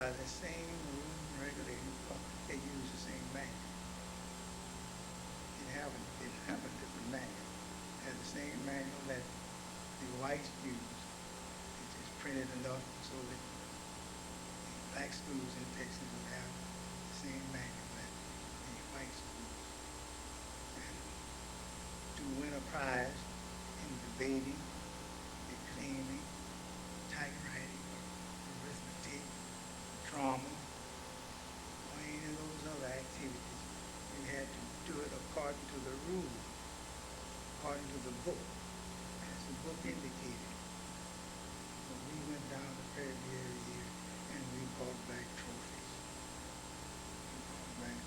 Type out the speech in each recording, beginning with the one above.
by the same rules and regulations, they use the same manual. It didn't have a different manual. It had the same manual that the whites used. It just printed enough so that the black schools in Texas would have the same manual that the white schools. And to win a prize in debating, declaiming, typewriting, arithmetic, drama, or any of those other activities, you had to do it according to the rules, according to the book, as the book indicated. So we went down to Prairie View every year and we brought back trophies. We brought back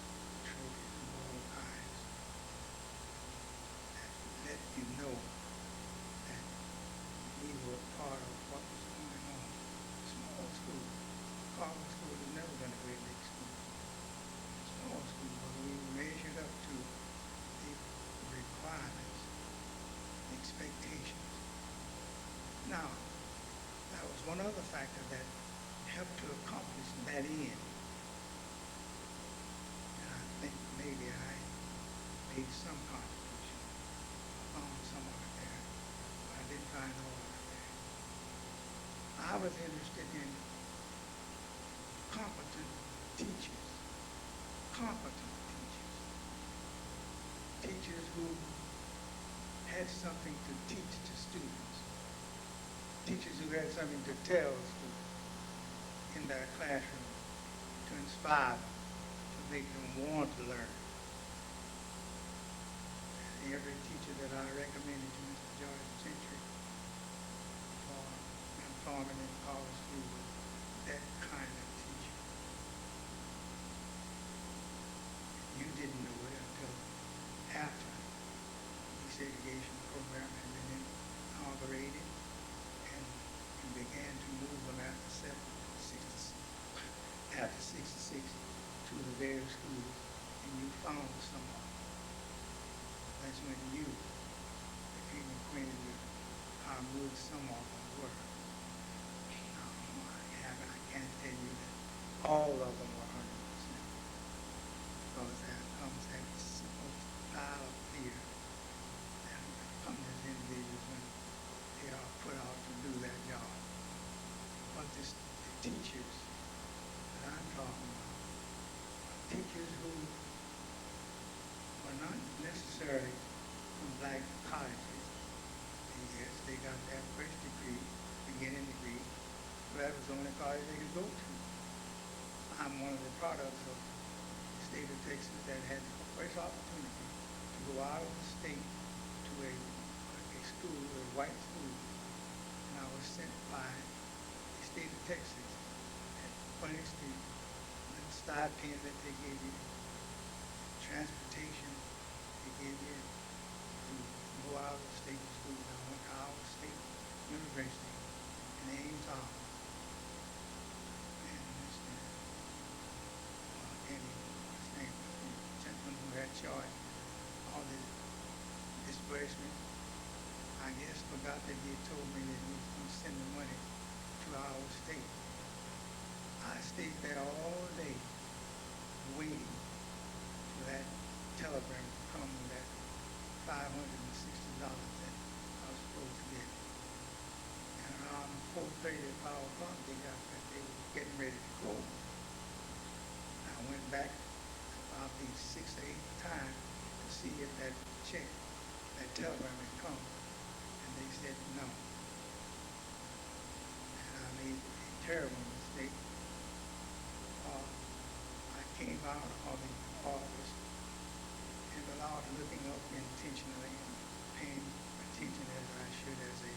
trophies of all kinds that would let you know that we were part of what was going on. Small school. College school has never been a great big school. Small school, but we measured up to the requirements, the expectations. Now, that was one other factor that helped to accomplish that end. And I think maybe I made some contribution. I found some of it there, but I didn't find all of it there. I was interested in competent teachers, competent teachers, teachers who had something to teach to students, teachers who had something to tell students in their classroom, to inspire them, to make them want to learn. Every teacher that I recommended to Mr. George Gentry for employment in college school was that kind of teacher. You didn't know it until after the desegregation program had been inaugurated and you began to move them after 66 to the various schools and you found some of them. That's when you became acquainted with how good some of them were. Now, I can't tell you that all of them were 100%, because there comes that simple style of fear that comes as individuals when they are put out to do their job. But the teachers that I'm talking about, teachers who were not necessarily from black colleges. Yes, they got that first degree, beginning degree, but that was the only college they could go to. I'm one of the products of the state of Texas that had the first opportunity to go out of the state to a school, a white school, and I was sent by the state of Texas at furnished the stipend that they gave you, transportation they gave you to go out of state to school. I went to Iowa State University in Ames, Iowa. And Mr. Kenny, his name was the gentleman who had charge of all the disbursement. I guess forgot that he had told me that he was going to send the money to Iowa State. I stayed there all day waiting for that telegram to come with that $560 that I was supposed to get. And around 4:30 at 5 o'clock, they got that they were getting ready to close. I went back about the 6th or 8th time to see if that check, that telegram had come. And they said no. And I made a terrible mistake. I came out of the office and without looking up intentionally and paying attention as I should as a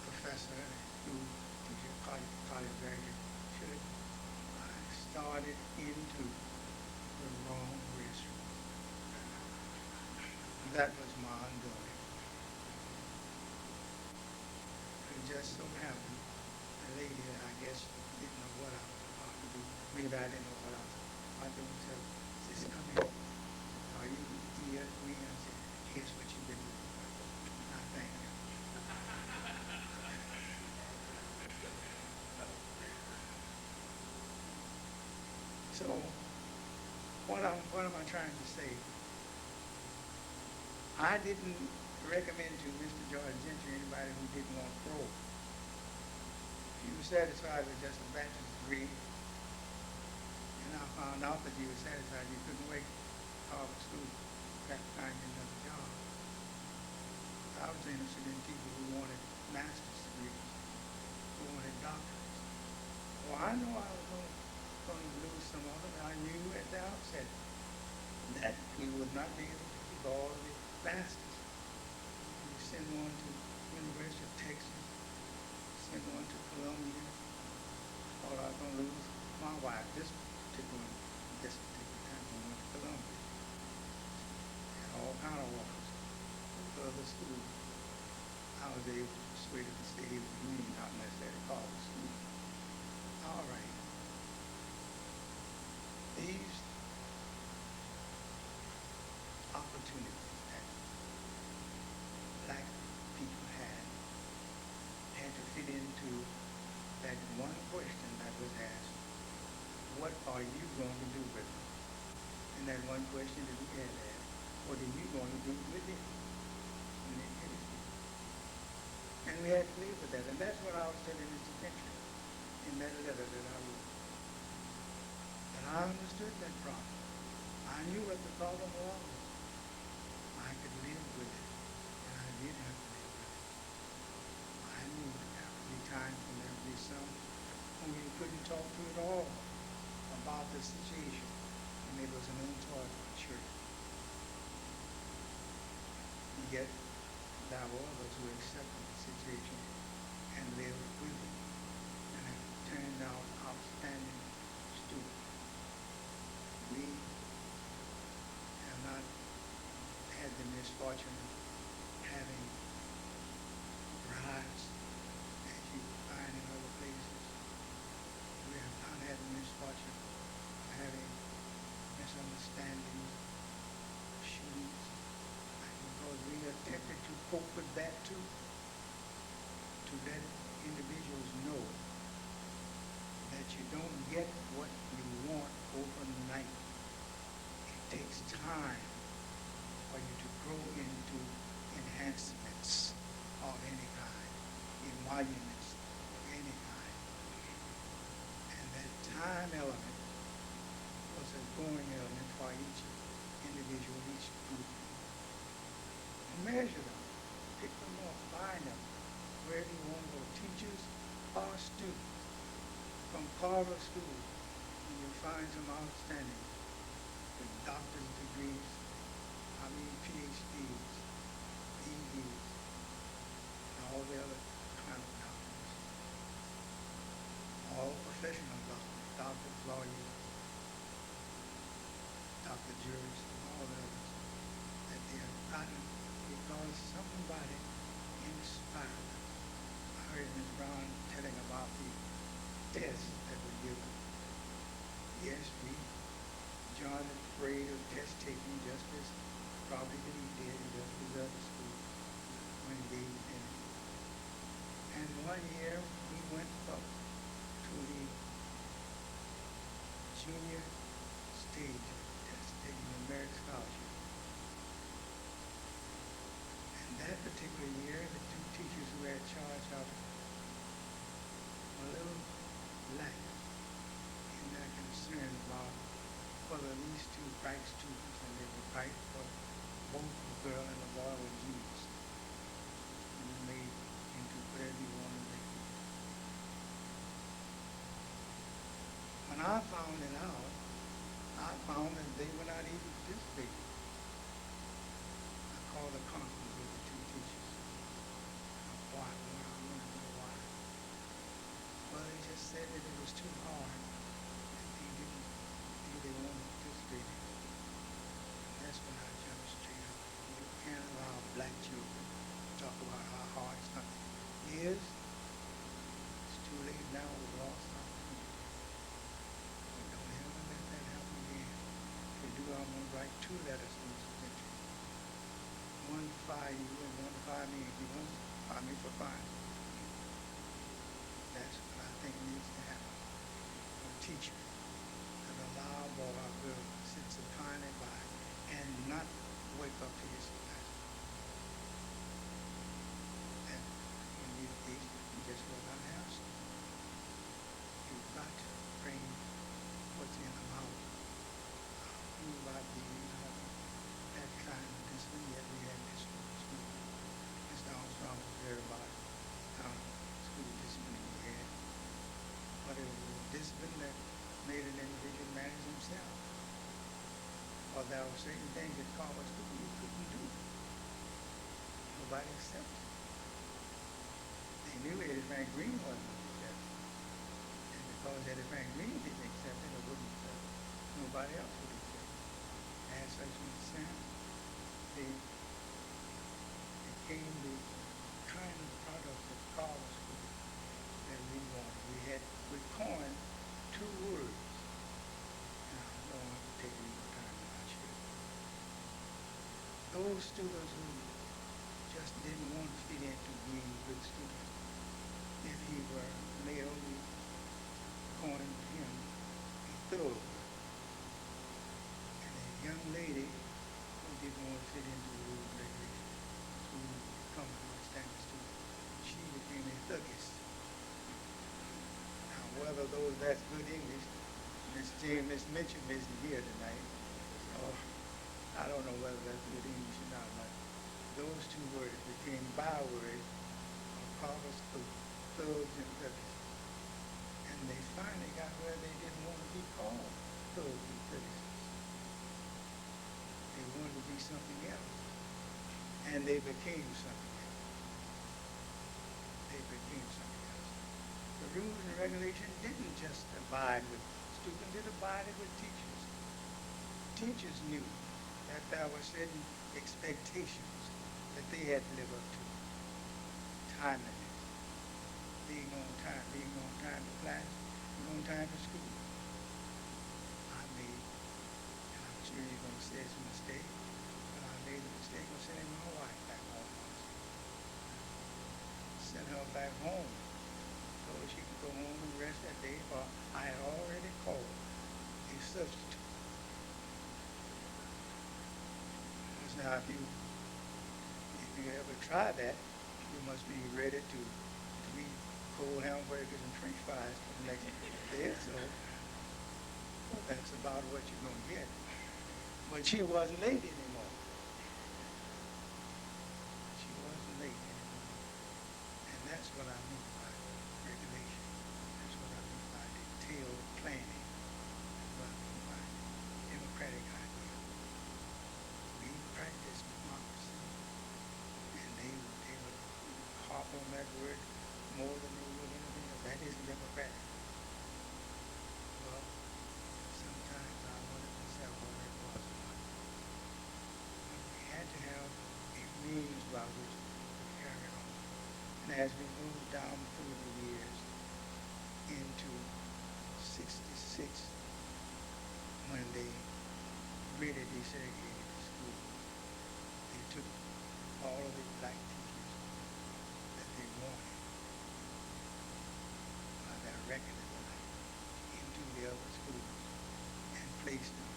professor and a student, teacher, college graduate should, I started into the wrong restroom. That was my undoing. It just so happened, a lady, I guess, didn't know what I was about to do. Maybe I didn't know what I was about to do. So she said, come here. Are you here? We answered, here's what you've been doing. I thank you. So what am I trying to say? I didn't recommend to Mr. George Gentry anybody who didn't want parole. If you were satisfied with just a bachelor's degree, and I found out that you were satisfied, you couldn't wait Harvard School back to find you another job. I was interested in people who wanted master's degrees, who wanted doctorates. Well, I know I was going to lose some of it. I knew at the outset that we would not be able to keep all of the masters. You send one to University of Texas, send one to Columbia. Or I was going to lose my wife this particular time we went to Columbia. And all kind of offers to other schools. I was able to persuade her to stay with Winnie, not necessarily Harvard School. All right. These opportunities that black people had to fit into that one question that was asked, what are you going to do with it? And that one question that we had asked, what are you going to do with it? And we had to live with that. And that's what I was telling Mr. Gentry in that letter that I wrote. And I understood that problem. I knew what the problem was. I could live with it. And I did have to live with it. I knew there would be times when there would be some whom you couldn't talk to at all about the situation. And it was an untaught church. Yet there were others who accepted the situation and lived with it and have turned out outstanding students. We have not had the misfortune of having riots as you find in other places. We have not had the misfortune of having misunderstandings, shootings, because we attempted to cope with that too, to let individuals know that you don't get what you want overnight. It takes time for you to grow into enhancements of any kind, emoluments of any kind. And that time element was a growing element for each individual, each group. Measure them, pick them up, find them, wherever you want to go, teachers or students. From Harvard School, you find some outstanding with doctor's degrees, PhDs, EDs, and all the other kind of doctors. All professional doctors, lawyers, Dr. Jurors, and all the others that they have gotten because somebody inspired them. I heard Ms. Brown telling about the tests that were given. Yes, John is afraid of test taking just as probably he did in just his other school when he was in it. And one year we went up to the junior stage test, taking the merit scholarship. That particular year, the two teachers who had charge of it were a little lax in their concern about whether these two bright students, and they were bright for both the girl and the boy, were genius and were made into whatever you want to make them. When I found it out, I found that they were not even participating. I called the conference with the two teachers. Why? I wanted to know why. Well, they just said that it was too hard and they didn't think they wanted to participate in it. And that's when I jumped straight up. You can't allow black children to talk about how hard something is. It's too late now, we've lost something. But don't ever let that happen again. If we do, I'm going to write 2 letters to Mr. Gentry. One to fire you and one to fire me. If you want to fire me for firing. That's what I think needs to happen. A teacher that allows because there were certain things that Carver School you couldn't do. Nobody accepted it. They knew Eddie Frank Green wasn't accepted. And because Eddie Frank Green didn't accept it, or wouldn't accept it, nobody else would accept it. As such, in a sense, they became the kind of product of Carver School that we wanted. We coined two words. Now, I don't want to take any more time than I should. Those students who just didn't want to fit into being good students, if he were male, we coined him a thoroughbred. And a young lady who didn't want to fit into the rules and regulations, who become a standard student, she became a thuggist. Now, whether that's good English, Miss Mitchell isn't here tonight, so I don't know whether that's good English or not, but those two words became bywords of Carver School, thugs and thuggists. And they finally got where they didn't want to be called thugs and thuggists. They wanted to be something else. And they became something else. They became something else. The rules and regulations didn't just abide with students, it abided with teachers. Teachers knew that there were certain expectations that they had to live up to. Timeliness, being on time to class, being on time to school. I made, and I'm sure you're going to say it's a mistake, but I made the mistake of sending my wife back home once. Sent her back home so she could go home and rest that day, for I had already called a substitute. Because now if you ever try that, you must be ready to eat cold hamburgers and french fries for the next day or so. That's about what you're going to get. But she wasn't late anymore. She wasn't late anymore. And that's what I mean by regulation. That's what I mean by detailed planning. That's what I mean by democratic idea. We practice democracy. And they would harp on that word more than they would anything else. That isn't democratic. Well, sometimes I wonder myself whether it was or not. But we had to have a means by which to carry it on. And as we moved down through the years into 66, when they really desegregated the school, they took all of the black teachers that they wanted by their record of life into the other schools and placed them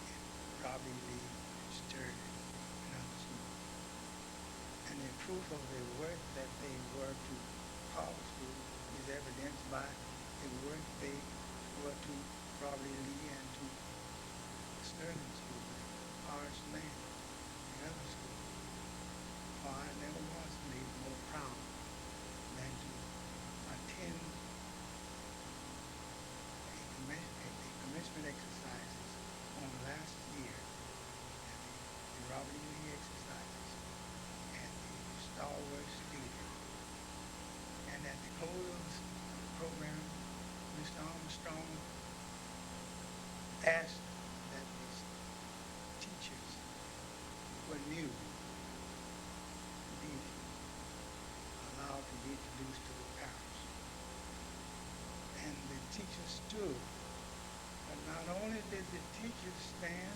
in Robbie Lee, Sturgis, and other schools. And the proof of the work that they were to Carver School is evidenced by the work they were to Robbie Lee and to Sterling School, Horace Mann, the other school. For I never was made more proud than to attend the commencement exercises on last year, the Robert E. Lee exercises at the Star Wars Stadium. And at the close of the program, Mr. Armstrong asked that the teachers were new to be allowed to be introduced to the parents. And the teachers stood. But not only did the teachers stand,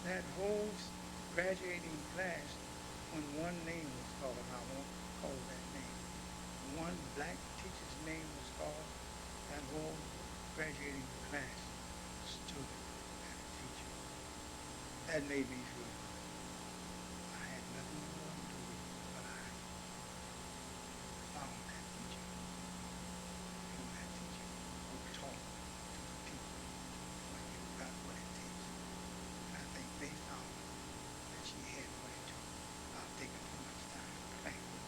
that whole graduating class, when one name was called, I won't call that name, one black teacher's name was called, that whole graduating class stood at a teacher. That made me feel I had nothing more to do with it, but I found that teacher. And that teacher who taught to the people when you got what it takes. And I think they found that she had what it took. I've taken too much time. Thank you.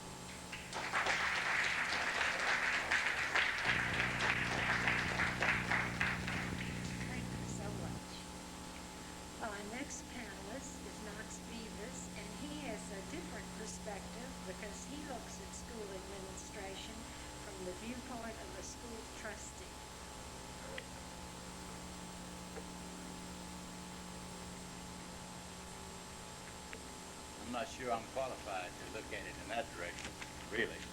Thank you so much. not sure I'm qualified to look at it in that direction, really.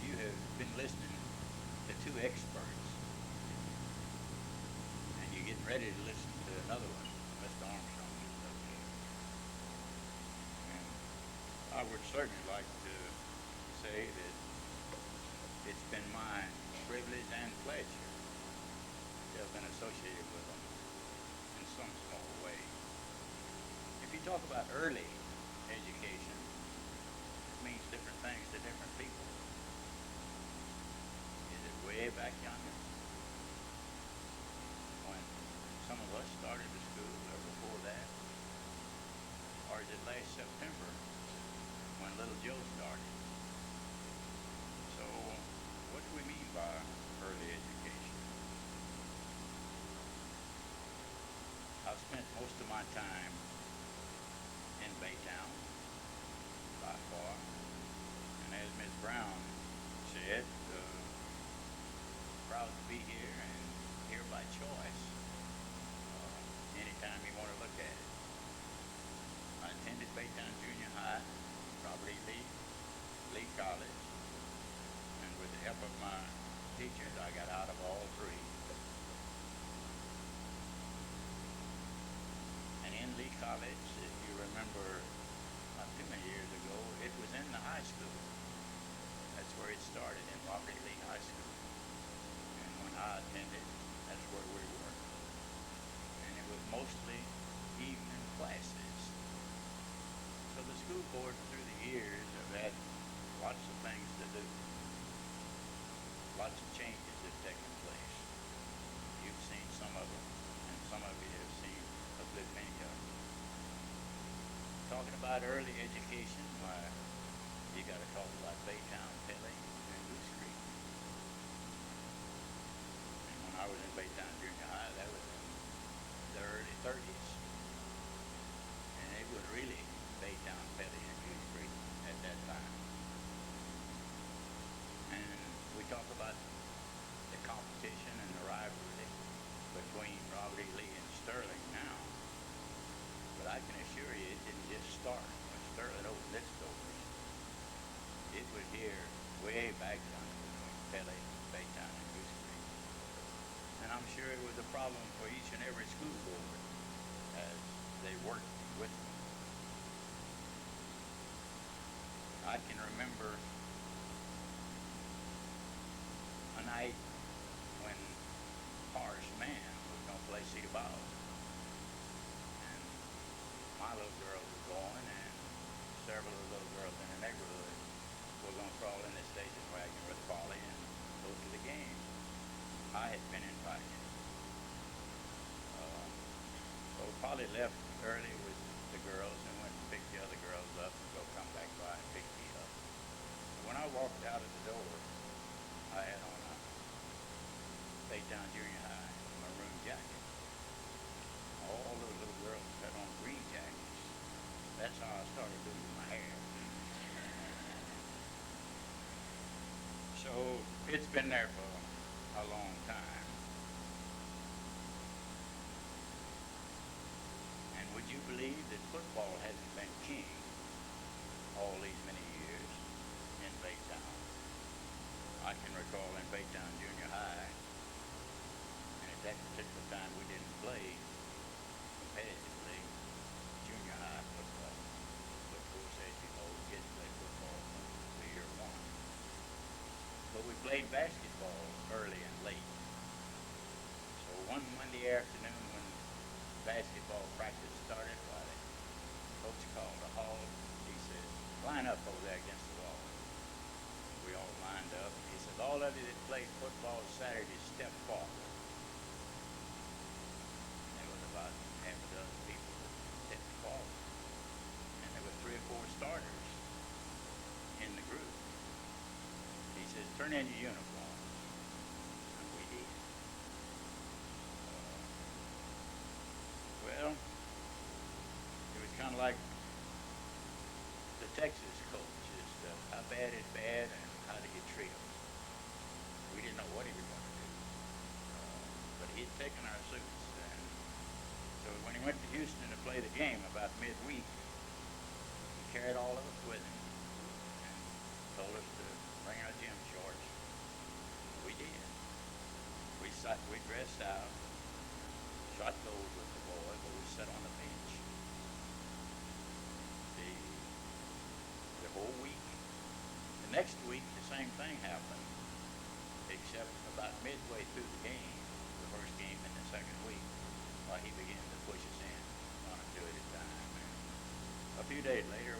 You have been listening to two experts, and you're getting ready to listen to another one, Mr. Armstrong. And I would certainly like to say that it's been my privilege and pleasure to have been associated with them in some small way. If you talk about early education, it means different things to different people. Is it way back yonder when some of us started the school or before that? Or is it last September when little Joe started? So what do we mean by early education? I've spent most of my time in Baytown by far, and as Ms. Brown said, proud to be here and here by choice anytime you want to look at it. I attended Baytown Junior High, Robert E. Lee College, and with the help of my teachers, I got out of all three. And in Lee College, if you remember not too many years ago, it was in the high school. That's where it started, in Robert E. Lee High School. And when I attended, that's where we were. And it was mostly evening classes. So the school board through the years have had lots of things to do. Lots of changes have taken place. You've seen some of them, and some of you have seen a good many of them. Talking about early education, why, you got to talk about Baytown, Pelly, and Goose Creek. And when I was in Baytown Junior High, that was in the early 30s. And it was really Baytown, Pelly, and Goose Creek at that time. And we talk about the competition and the rivalry between Robert E. Lee and Sterling now. But I can assure you it didn't just start when Sterling opened its doors. It was here way back down between Pelly, Baytown, and Goose Creek. And I'm sure it was a problem for each and every school board as they worked with them. I can remember a night when Horace Mann was going to play Cedar Ball. And my little girl was going, and several of the little girls in the neighborhood were going to crawl in the station wagon with Polly and go to the game. I had been invited. So Polly left early with the girls and went and picked the other girls up and go come back by and pick me up. When I walked out of the door, I had on a Baytown Junior High maroon jacket. All those little girls had on green jackets. That's how I started doing my hair. So it's been there for a long time. And would you believe that football hasn't been king all these many years in Baytown? I can recall in Baytown Junior High, and at that particular time we didn't play competitively junior high football. But of course, as you know, kids play football from year one. But we played basketball early and late. So one Monday afternoon when basketball practice started, the coach called a halt. He says, line up over there against the wall. We all lined up. He said, all of you that played football Saturday, step forward. And there was about half a dozen people that stepped forward. And there were 3 or 4 starters in the group. He says, turn in your uniforms. And we did. Well, it was kind of like the Texas coach. How bad is bad and how do you treat them? We didn't know what he was going to do. But he had taken our suits. And so when he went to Houston to play the game about midweek. He carried all of us with him and told us to bring our gym shorts. We did. We dressed out, shot goals with the boys, but we sat on the bench the whole week. The next week, the same thing happened, except about midway through the game, the first game in the second week, he began to push us in, one or two at a time. And a few days later,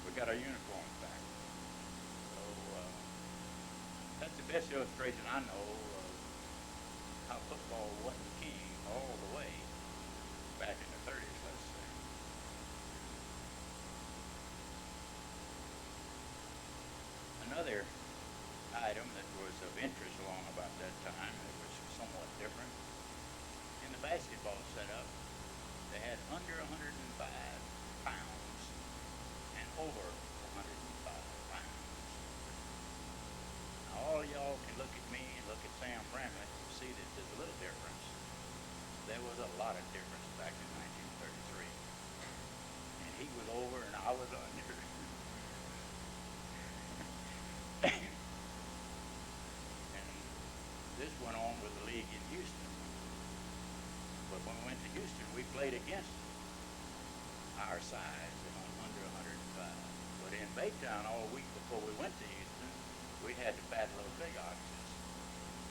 we got our uniforms back. So that's the best illustration I know of how football wasn't king all the way back in the 30s, let's say. Another item that was of interest along about that time, it was somewhat different. In the basketball setup, they had under 105 pounds and over 105 pounds. Now all y'all can look at me and look at Sam Bramlett and see that there's a little difference. There was a lot of difference back in 1933. And he was over and I was under. This went on with the league in Houston. But when we went to Houston, we played against our size and under 105. But in Baytown all week before we went to Houston, we had to battle those big oxes.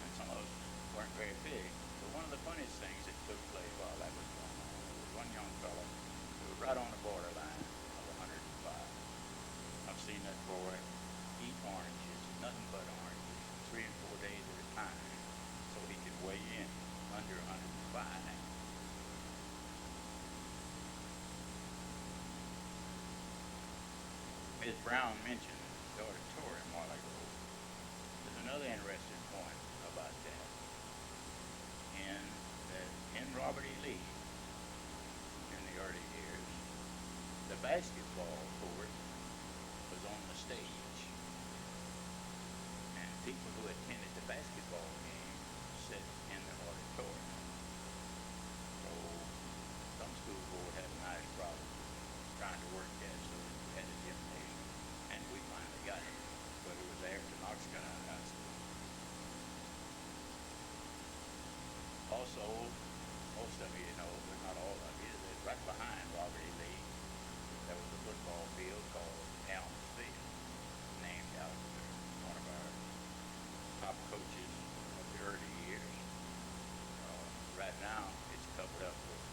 And some of us weren't very big. But one of the funniest things that took place while that was going on, there was one young fellow who was right on the borderline of 105. I've seen that boy eat oranges, nothing but oranges, 3 and 4 days at a time, so he could weigh in under 105. Ms. Brown mentioned the auditorium while ago. There's another interesting point about that. In Robert E. Lee, in the early years, the basketball court was on the stage. And people who attended the basketball game sat in the auditorium. So some school board had a nice problem trying to work that so that we had a gymnasium. And we finally got it. But it was after Knox got out of high school. Also, most of you know, but not all of you, that right behind Robert E. Lee, there was a football field called Elms Field, named after one of our top coaches of the early years. Right now, it's covered up with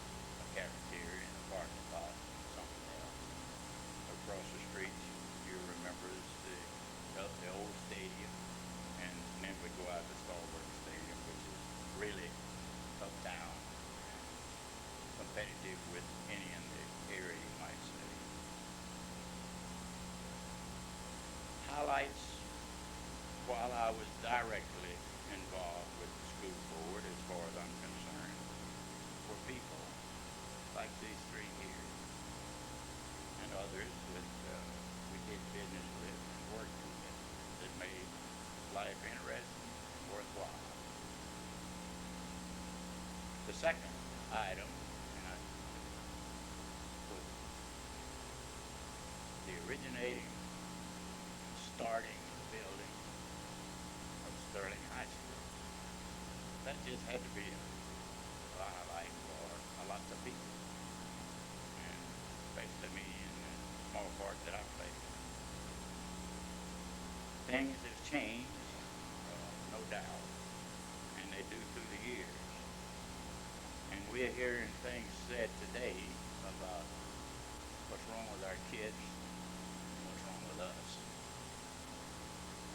a cafeteria and a parking lot and something else. Across the street, you remember the old stadium, and then we go out to Stallworth Stadium, which is really uptown and competitive with any in the area, you might say. Highlights while I was directly involved with the school board, as far as I'm concerned, were people like these three here and others that we did business with and worked with that made life interesting and worthwhile. The second item, was the originating, starting building of Sterling High School. That just had to be a highlight for a lot of people, and especially me in the small part that I played. Things have changed, no doubt, and they do through the years. And we're hearing things said today about what's wrong with our kids and what's wrong with us,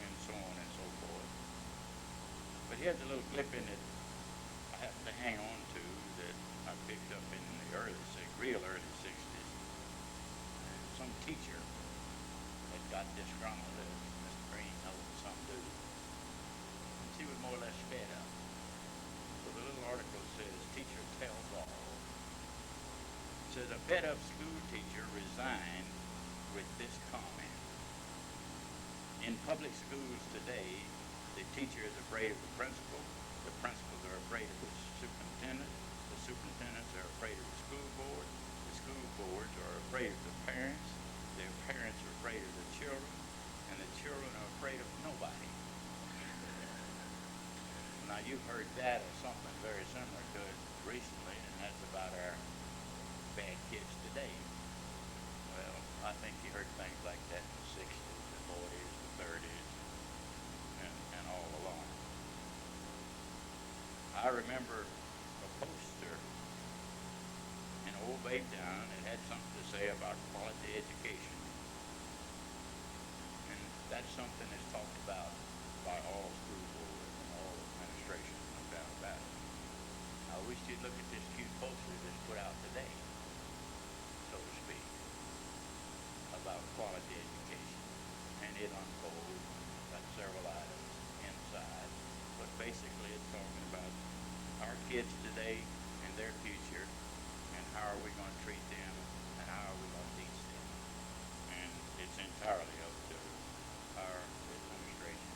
and so on and so forth. But here's a little clipping that I happen to hang on to that I picked up in the real early 60s. And some teacher had got disgruntled, as Mr. Green knows some do. And she was more or less fed up. So the little article says, "Teacher tells all." It says, "A fed-up school teacher resigned with this comment. In public schools today, the teacher is afraid of the principals are afraid of the superintendent superintendents are afraid of the school board. The school boards are afraid of the parents. Their parents are afraid of the children, and the children are afraid of nobody. Now you've heard that or something very similar to it recently, and that's about our bad kids today. Well, I think you heard things like that in the 60s, the 40s, the 30s, and all along. I remember a poster in old Baytown that had something to say about quality education. And that's something that's talked about by all school boards and all administrations, no doubt about it. I wish you'd look at this cute poster that's put out today, so to speak, about quality education. And it unfolds, got several items inside, but basically it's talking about our kids today and their future, and how are we going to treat them, and how are we going to teach them. And it's entirely up to our administration,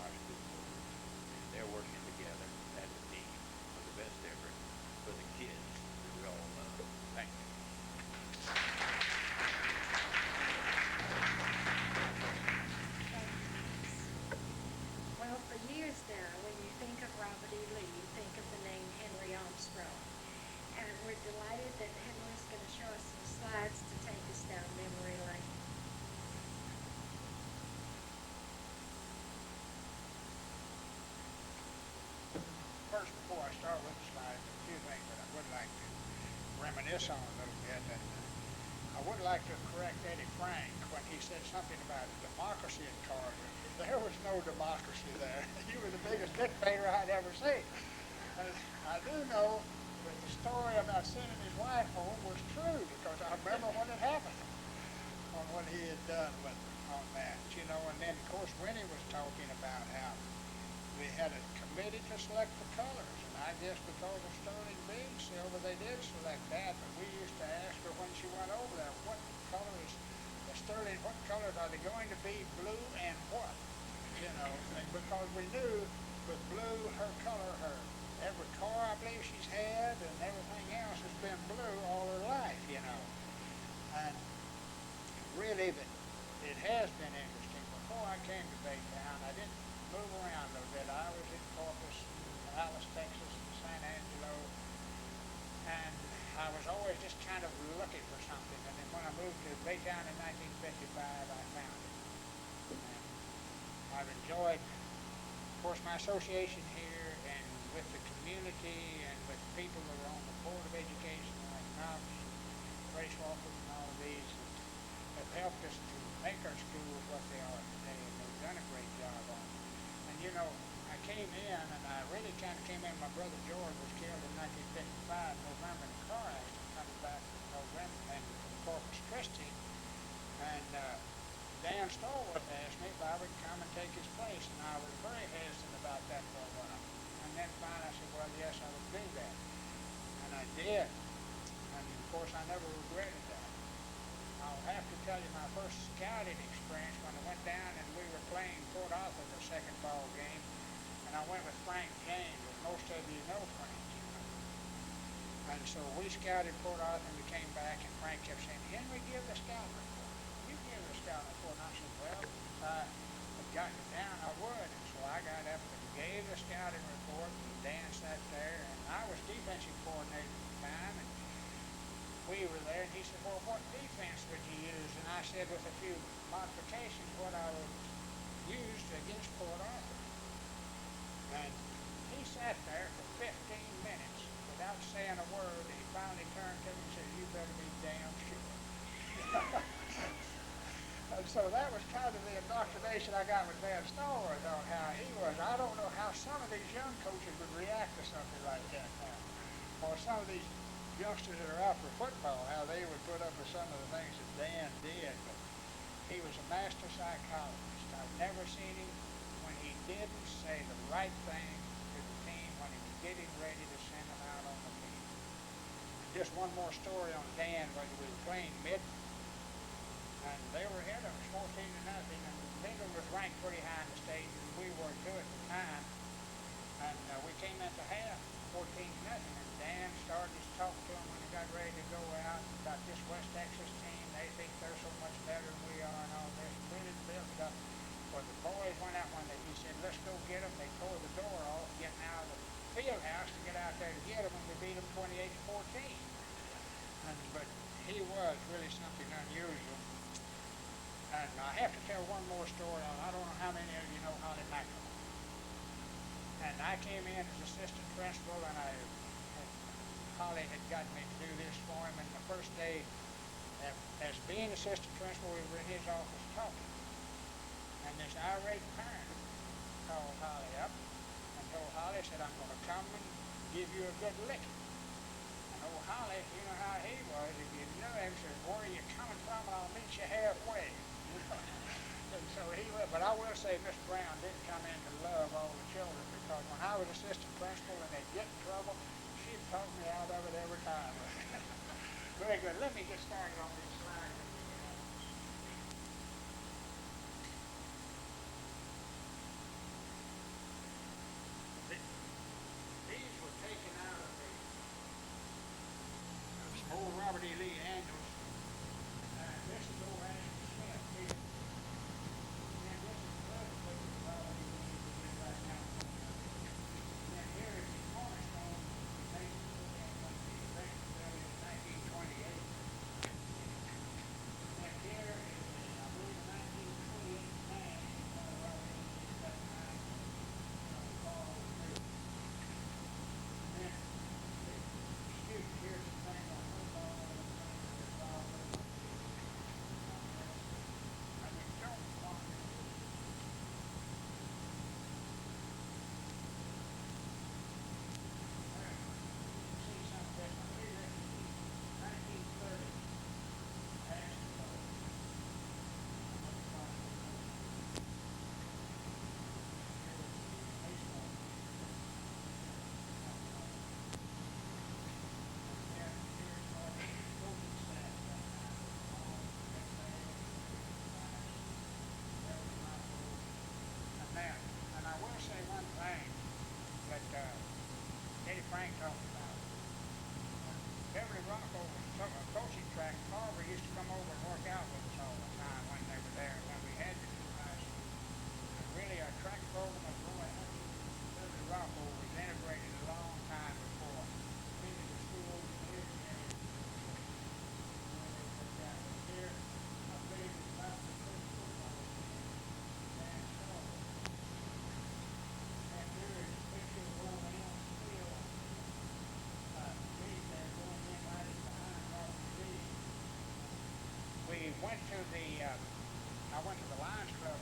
our school board, and they're working together as a team for the best effort for the kids that we all love. Thank you. Well, for years now, when you think of Robert E. Lee, you think of the name Henry Armstrong. And we're delighted that Henry's going to show us some slides to take us down memory lane. First, before I start with the slides, a few things that I would like to reminisce on a little bit. And I would like to correct Eddie Frank when he said something about democracy in Georgia. There was no democracy there. You were the biggest dictator I'd ever seen. And I do know that the story about sending his wife home was true, because I remember when it happened, on what he had done on that, you know. And then, of course, Winnie was talking about how we had a committee to select the colors, and I guess because of Sterling being silver, they did select that. But we used to ask her when she went over there, what color is Sterling? What colors are they going to be? Blue and what? You know, and because we knew with blue, her color, her every car I believe she's had, and everything else has been blue all her life, you know. And really, it has been interesting. Before I came to Baytown, I didn't move around a little bit. I was in Corpus, Dallas, Texas, and San Angelo, and I was always just kind of looking for something. And then when I moved to Baytown in 1955, I found it. And I've enjoyed, of course, my association here, and with the community, and with people that are on the Board of Education, like Knox, Grace Walker, and all of these that have helped us to make our schools what they are today, and they've done a great job on it. And you know, I came in, and I really kind of came in, my brother George was killed in 1955, November, in a car accident, coming back from November, and from Corpus Christi, and Dan Stallworth asked me if I would come and take his place, and I was very hesitant about that for a while. And then finally I said, well, yes, I would do that. And I did. And of course, I never regretted that. I'll have to tell you my first scouting experience when I went down and we were playing Port Arthur the second ball game, and I went with Frank James, and most of you know Frank, you know. And so we scouted Port Arthur, and we came back, and Frank kept saying, Henry, give the scout report. You give the scout report. And I said, well, if I had gotten it down, I would. And so I got up and gave the scouting report, and Dan sat there, and I was defensive coordinator at the time, and we were there, and he said, well, what defense would you use? And I said, with a few modifications, what I would use against Port Arthur. And he sat there for 15 minutes without saying a word, and he finally turned to me and said, you better be damn sure. And so that was kind of the indoctrination I got with Dan Stallworth on how he was. I don't know how some of these young coaches would react to something like that now. Or some of these youngsters that are out for football, how they would put up with some of the things that Dan did. But he was a master psychologist. I've never seen him when he didn't say the right thing to the team when he was getting ready to send them out on the field. And just one more story on Dan when we were playing Midland. And they were ahead of us 14-0, and Midland was ranked pretty high in the state, and we were too at the time. And we came into half 14-0, and Dan started was really something unusual. And I have to tell one more story on, I don't know how many of you know Holly Mackerel. And I came in as assistant principal, and Holly had got me to do this for him, and the first day, as being assistant principal, we were in his office talking. And this irate parent called Holly up and told Holly, said, I'm going to come and give you a good licking. And old Holly, you know how he was, if you knew him, said, where are you coming from, and I'll meet you halfway. And so he went, but I will say Miss Brown did come in to love all the children, because when I was assistant principal and they'd get in trouble, she'd talk me out of it every time. Very good. Let me get started on these slides. These were taken out of some old Robert E. Lee annuals. This is old Andy Smith here. And this is the other place that Robert E. Lee did right now. And then here is the cornerstone basically and when the erection building in 1928. And then here is, I believe, 1928 man in one of Robert E. Lee's that time. Call over. And then students here some things on football and things that involved with it. I mean, don't want to see some of this. I believe this is 1930 basketball. Baseball. And I will say one thing that Eddie Frank talked about. Beverly Rocco was coaching track. Carver used to come over and work out with us all the time when they were there, when we had the two high schools. And really, our track program of Roy Hutchins and Beverly Rocco was integrated a long time before many of the schools and everything. Here, I believe it's about the first football team. And so, and here is a picture of one of the young field. League there going in right behind Robert Lee. We went to I went to the Lions Club